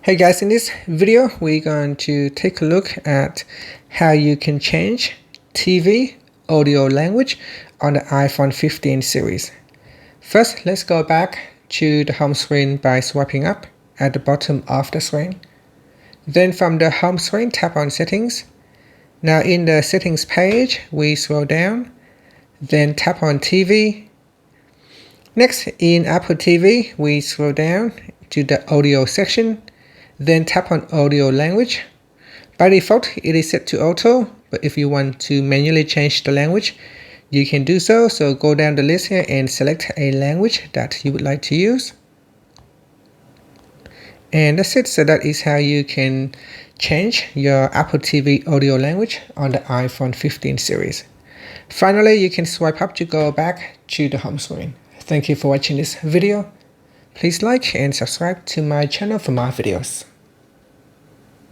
Hey guys, in this video we're going to take a look at how you can change TV audio language on the iPhone 15 series. First, let's go back to the home screen by swiping up at the bottom of the screen. Then from the home screen, tap on Settings. Now in the Settings page, we scroll down, then tap on TV. Next, in Apple TV, we scroll down to the Audio section. Then tap on Audio Language. By default, it is set to auto, but if you want to manually change the language, you can do so. So go down the list here and select a language that you would like to use. And that's it. So that is how you can change your Apple TV audio language on the iPhone 15 series. Finally, you can swipe up to go back to the home screen. Thank you for watching this video. Please like and subscribe to my channel for more videos.